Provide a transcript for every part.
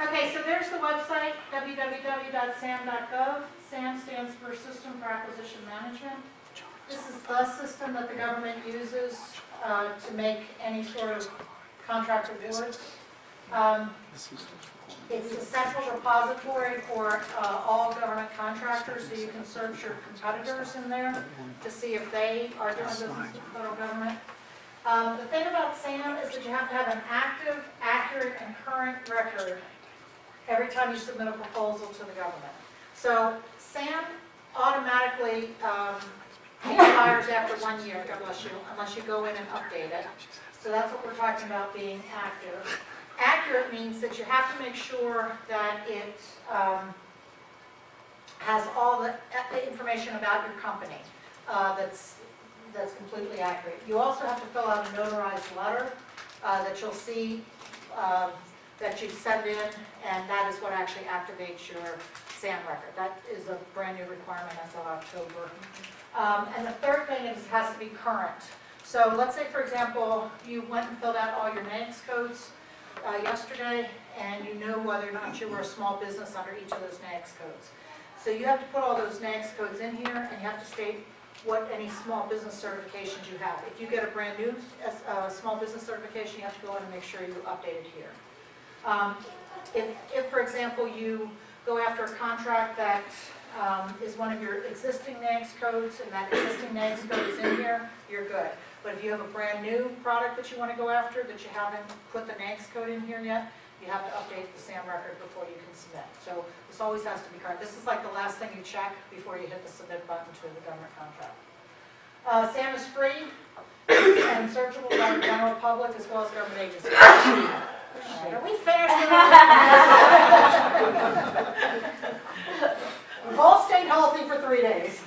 Okay, so there's the website, www.sam.gov. SAM stands for System for Acquisition Management. This is the system that the government uses to make any sort of contract awards. It's the central repository for all government contractors, so you can search your competitors in there to see if they are doing business with the federal government. The thing about SAM is that you have to have an active, accurate, and current record every time you submit a proposal to the government. So SAM automatically expires after 1 year, God bless you, unless you go in and update it. So that's what we're talking about being active. Accurate means that you have to make sure that it has all the information about your company that's completely accurate. You also have to fill out a notarized letter that you'll see that you send in, and that is what actually activates your SAM record. That is a brand new requirement as of October. And the third thing is it has to be current. So let's say, for example, you went and filled out all your NAICS codes yesterday, and you know whether or not you were a small business under each of those NAICS codes. So you have to put all those NAICS codes in here, and you have to state what any small business certifications you have. If you get a brand new small business certification, you have to go in and make sure you update it here. If, for example, you go after a contract that is one of your existing NAICS codes, and that existing NAICS code is in here, you're good. But if you have a brand new product that you want to go after that you haven't put the NAICS code in here yet, you have to update the SAM record before you can submit. So this always has to be current. This is like the last thing you check before you hit the submit button to the government contract. SAM is free and searchable by the general public as well as government agencies. Right, are we finished? We've all stayed healthy for 3 days.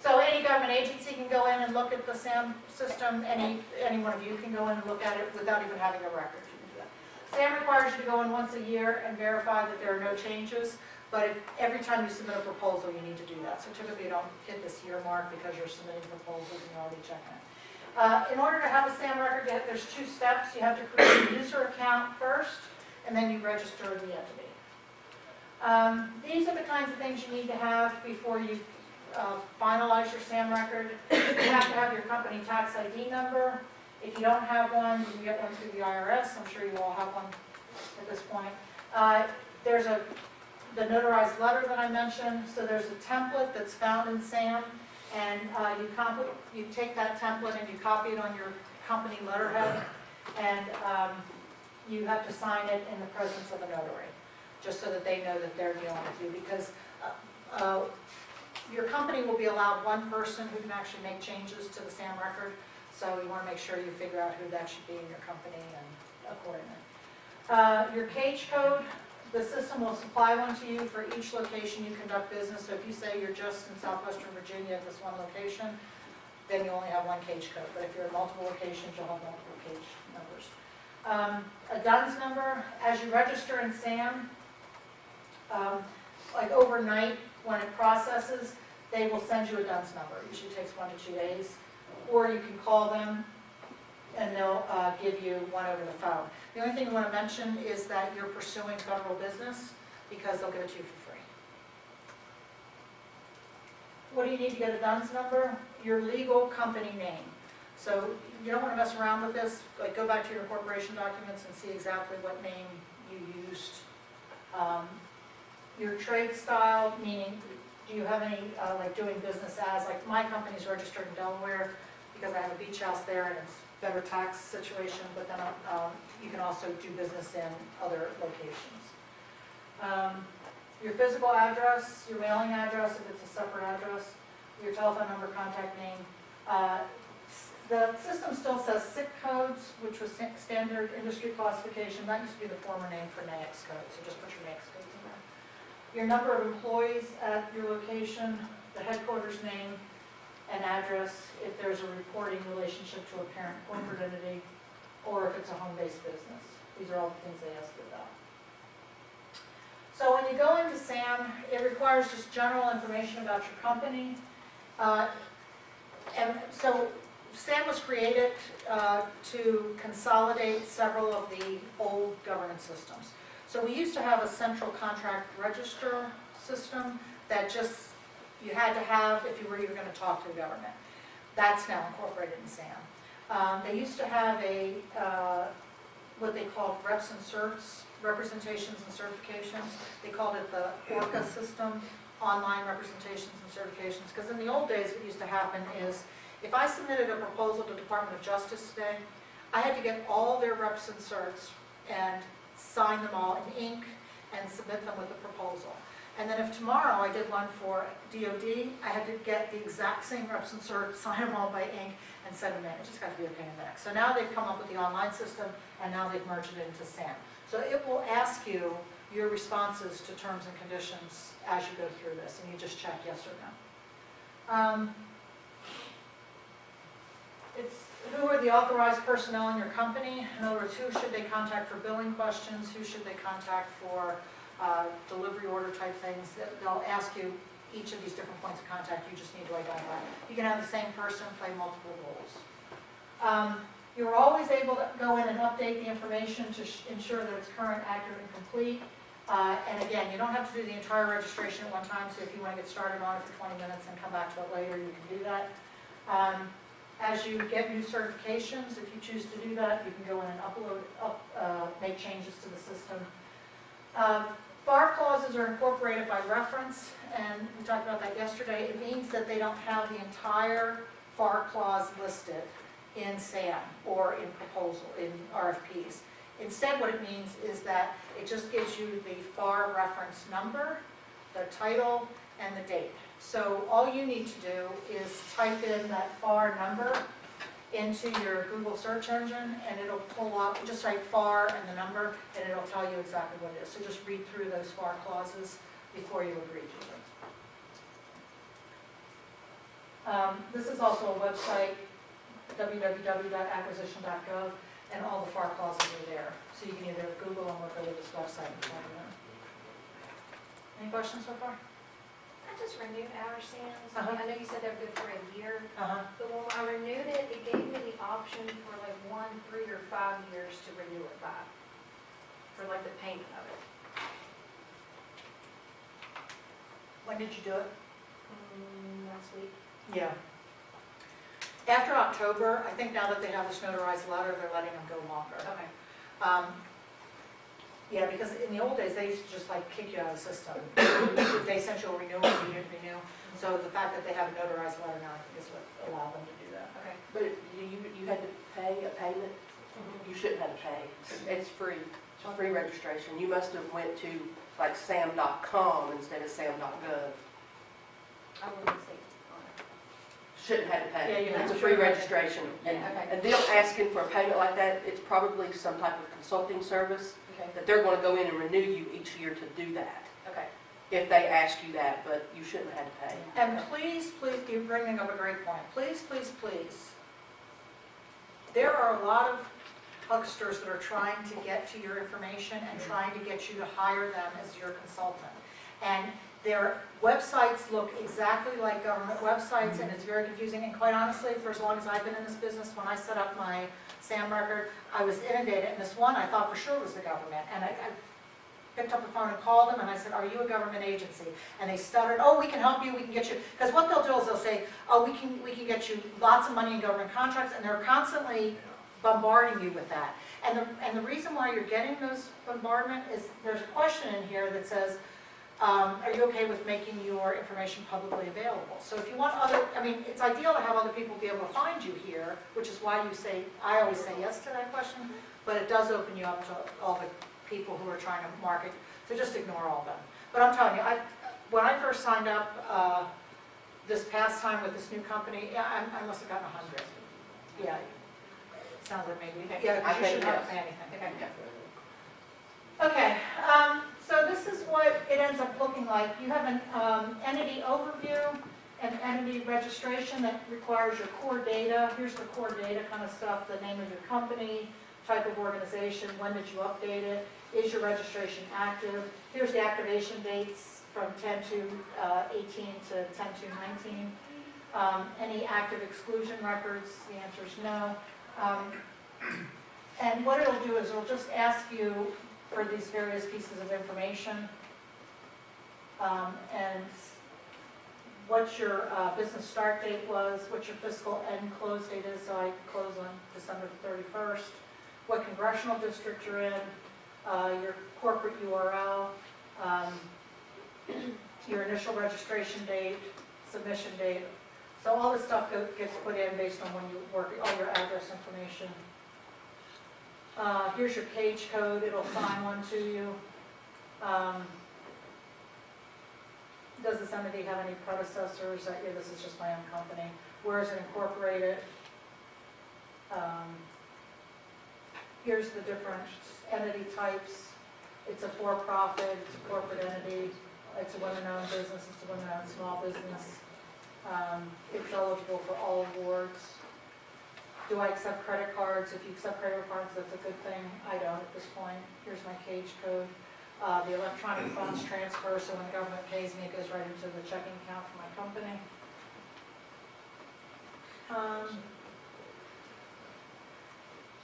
So any government agency can go in and look at the SAM system. Any one of you can go in and look at it without even having a record. You can do that. SAM requires you to go in once a year and verify that there are no changes. But every time you submit a proposal, you need to do that. So typically you don't hit this year mark because you're submitting proposals and you're already checking it. In order to have a SAM record, there's 2 steps. You have to create a user account first, and then you register the entity. These are the kinds of things you need to have before you finalize your SAM record. You have to have your company tax ID number. If you don't have one, you can get one through the IRS. I'm sure you all have one at this point. There's the notarized letter that I mentioned. So there's a template that's found in SAM, and you take that template and you copy it on your company letterhead, and you have to sign it in the presence of a notary, just so that they know that they're dealing with you, because your company will be allowed one person who can actually make changes to the SAM record, so you want to make sure you figure out who that should be in your company and accordingly. Your cage code, the system will supply one to you for each location you conduct business. So if you say you're just in southwestern Virginia at this one location, then you only have one cage code. But if you're in multiple locations, you'll have multiple cage numbers. A DUNS number, as you register in SAM, like overnight when it processes, they will send you a DUNS number. It usually takes 1 to 2 days. Or you can call them and they'll give you one over the phone. The only thing I want to mention is that you're pursuing federal business, because they'll give it to you for free. What do you need to get a DUNS number? Your legal company name. So you don't want to mess around with this. Like, go back to your incorporation documents and see exactly what name you used. Your trade style, meaning do you have any like doing business as, like my company's registered in Delaware because I have a beach house there and it's better tax situation, but then you can also do business in other locations. Your physical address, your mailing address if it's a separate address, your telephone number, contact name. The system still says SIC codes, which was standard industry classification. That used to be the former name for NAICS code, so just put your NAICS codes in there. Your number of employees at your location, the headquarters name and address, if there's a reporting relationship to a parent corporate entity, or if it's a home-based business. These are all the things they ask you about. So when you go into SAM, it requires just general information about your company. And so SAM was created to consolidate several of the old governance systems. So we used to have a central contract register system that just you had to have if you were even going to talk to the government. That's now incorporated in SAM. They used to have a what they called reps and certs, representations and certifications. They called it the ORCA system, online representations and certifications. Because in the old days, what used to happen is if I submitted a proposal to the Department of Justice today, I had to get all their reps and certs and sign them all in ink and submit them with the proposal. And then if tomorrow I did one for DOD, I had to get the exact same reps and certs, sign them all by ink, and send them in. It just got to be a pain in the neck. So now they've come up with the online system, and now they've merged it into SAM. So it will ask you your responses to terms and conditions as you go through this, and you just check yes or no. Who are the authorized personnel in your company? In other words, who should they contact for billing questions? Who should they contact for delivery order type things? They'll ask you each of these different points of contact. You just need to identify. You can have the same person play multiple roles. You're always able to go in and update the information to ensure that it's current, accurate, and complete. And again, you don't have to do the entire registration at one time, so if you want to get started on it for 20 minutes and come back to it later, you can do that. As you get new certifications, if you choose to do that, you can go in and make changes to the system. FAR clauses are incorporated by reference, and we talked about that yesterday. It means that they don't have the entire FAR clause listed in SAM or in RFPs. Instead, what it means is that it just gives you the FAR reference number, the title, and the date. So all you need to do is type in that FAR number into your Google search engine, and it'll pull up, just type FAR and the number, and it'll tell you exactly what it is. So just read through those FAR clauses before you agree to them. This is also a website, www.acquisition.gov, and all the FAR clauses are there. So you can either Google them or go to this website and find them. Any questions so far? I just renewed our SAMs. Uh-huh. I know you said they're good for a year, Uh-huh. but when I renewed it, it gave me the option for like 1, 3, or 5 years to renew it by, for like the payment of it. When did you do it? Last week. Yeah. After October, I think now that they have this notarized letter, they're letting them go longer. Okay. Yeah, because in the old days, they used to just like kick you out of the system. If they sent you a renewal, you didn't renew. So the fact that they have a notarized letter now, I think is what allowed them to do that. Okay. But you had to pay a payment? You shouldn't have to pay. It's free. It's free registration. You must have went to like sam.com instead of sam.gov. I wouldn't say on it. Shouldn't have to pay. Yeah, you have It's a to free pay. registration. Okay. And them asking for a payment like that, it's probably some type of consulting service Okay. that they're going to go in and renew you each year to do that. Okay. If they ask you that, but you shouldn't have to pay. And please, you're bringing up a great point. Please, there are a lot of hucksters that are trying to get to your information and trying to get you to hire them as your consultant. And their websites look exactly like government websites, and it's very confusing. And quite honestly, for as long as I've been in this business, when I set up my SAM record, I was inundated. And this one, I thought for sure it was the government. And I picked up the phone and called them, and I said, "Are you a government agency?" And they stuttered, "Oh, we can help you, we can get you." Because what they'll do is they'll say, "Oh, we can get you lots of money in government contracts," and they're constantly bombarding you with that. And the reason why you're getting those bombardment is there's a question in here that says, are you okay with making your information publicly available? So if you want it's ideal to have other people be able to find you here, which is why I always say yes to that question, but it does open you up to all the people who are trying to market, so just ignore all of them. But I'm telling you, when I first signed up this past time with this new company, I must have gotten 100. Yeah, sounds like maybe, yeah, because you shouldn't have to pay anything. Okay, so this is what it ends up looking like. You have an entity overview, an entity registration that requires your core data. Here's the core data kind of stuff, the name of your company, type of organization, when did you update it, is your registration active. Here's the activation dates from 10/2/18 to 10/2/19. Any active exclusion records, the answer is no. And what it'll do is it'll just ask you for these various pieces of information. And what your business start date was, what your fiscal end close date is, so I close on December 31st, what congressional district you're in, your corporate URL, your initial registration date, submission date. So all this stuff gets put in based on when you work, all your address information. Here's your page code, it'll assign one to you. Does this entity have any predecessors? Yeah, this is just my own company. Where is it incorporated? Here's the different entity types. It's a for-profit, it's a corporate entity, it's a women-owned business, it's a women-owned small business. It's eligible for all awards. Do I accept credit cards? If you accept credit cards, that's a good thing. I don't at this point. Here's my cage code. The electronic funds transfer, so when the government pays me, it goes right into the checking account for my company.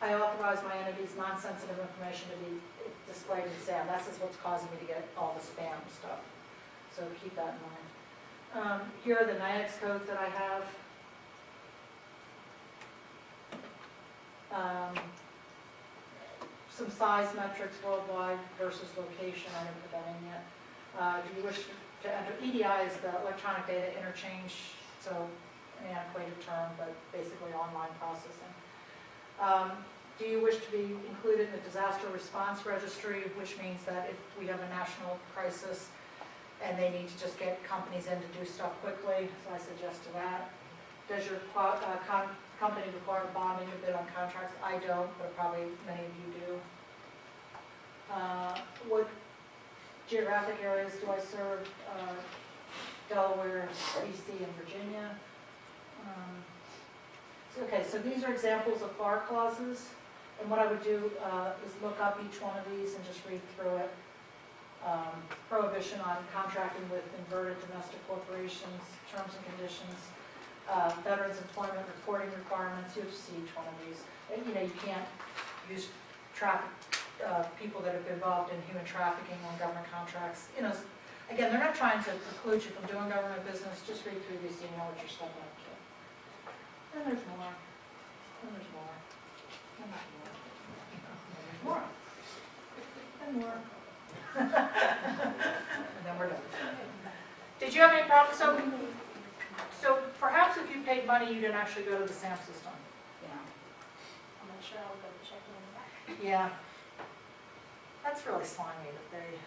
I authorize my entity's non-sensitive information to be displayed in SAM. That's just what's causing me to get all the spam stuff. So keep that in mind. Here are the NAICS codes that I have. Some size metrics worldwide versus location, I didn't put that in yet. Do you wish to enter, EDI is the electronic data interchange, so an antiquated term, but basically online processing. Do you wish to be included in the disaster response registry, which means that if we have a national crisis and they need to just get companies in to do stuff quickly, so I suggest to that. Does your company require bonding to bid on contracts? I don't, but probably many of you do. What geographic areas do I serve? Delaware, DC, and Virginia. Okay, so these are examples of FAR clauses, and what I would do is look up each one of these and just read through it. Prohibition on contracting with inverted domestic corporations, terms and conditions, veterans employment reporting requirements. You'll see each one of these. And, you know, you can't use people that have been involved in human trafficking on government contracts. You know, again, they're not trying to preclude you from doing government business. Just read through these so you know what you're stepping up to. And there's more. And there's more. And there's more. And there's more. And more. And then we're done. Did you have any problems? So perhaps if you paid money, you didn't actually go to the SAM system. Yeah. I'm not sure I'll go check in the back. Yeah. That's really slimy that they.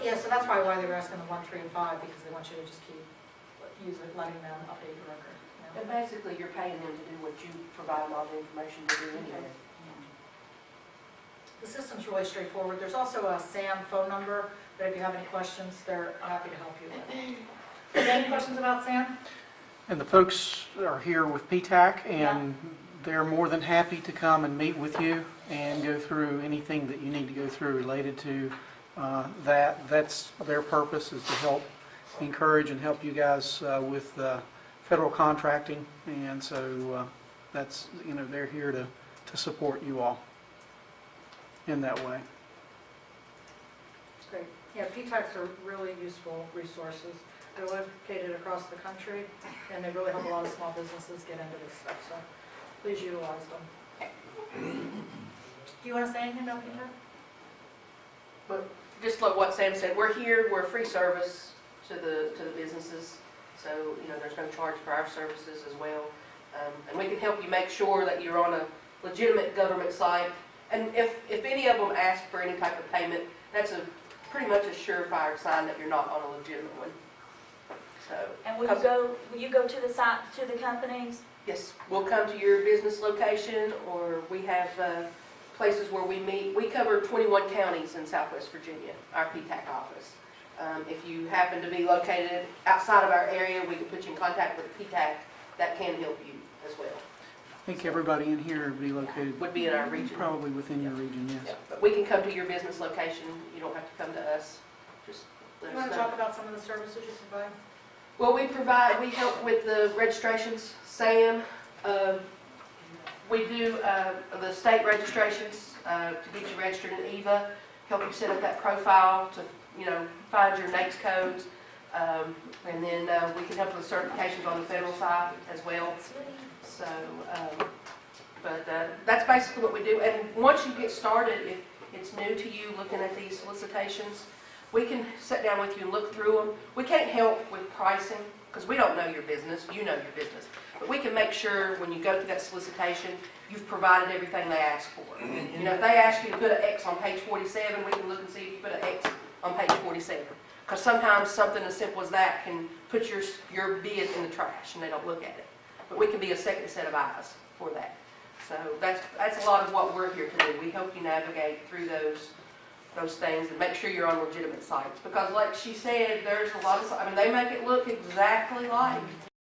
Yeah, so that's probably why they were asking the 1, 3, and 5, because they want you to just keep letting them update the record. You know? And basically, you're paying them to do what you provide them all the information to do anyway. The system's really straightforward. There's also a SAM phone number that if you have any questions, they're happy to help you with. Any questions about SAM? And the folks are here with PTAC, and they're more than happy to come and meet with you and go through anything that you need to go through related to that. That's their purpose, is to help encourage and help you guys with federal contracting, and so that's, you know, they're here to support you all in that way. It's great. Yeah, PTACs are really useful resources. They're located across the country, and they really help a lot of small businesses get into this stuff, so please utilize them. Do you want to say anything about Peter? But just like what Sam said, we're here, we're a free service to the businesses, so, you know, there's no charge for our services as well. And we can help you make sure that you're on a legitimate government site. And if any of them ask for any type of payment, that's pretty much a surefire sign that you're not on a legitimate one. So. And will you go to the site, to the companies? Yes, we'll come to your business location, or we have places where we meet. We cover 21 counties in Southwest Virginia, our PTAC office. If you happen to be located outside of our area, we can put you in contact with PTAC that can help you as well. I think everybody in here would be located Would be in our region. probably within your region, yes. Yeah, but we can come to your business location. You don't have to come to us. Just let You us want to know. talk about some of the services you provide? Well, we help with the registrations, Sam. We do the state registrations to get you registered in EVA, help you set up that profile to, find your NAICS codes. And then we can help with certifications on the federal side as well. So, that's basically what we do. And once you get started, if it's new to you looking at these solicitations, we can sit down with you and look through them. We can't help with pricing because we don't know your business. You know your business. But we can make sure when you go through that solicitation, you've provided everything they ask for. If they ask you to put an X on page 47, we can look and see if you put an X on page 47. Because sometimes something as simple as that can put your bid in the trash and they don't look at it. But we can be a second set of eyes for that. So that's a lot of what we're here to do. We help you navigate through those things and make sure you're on legitimate sites. Because like she said, there's a lot of, they make it look exactly like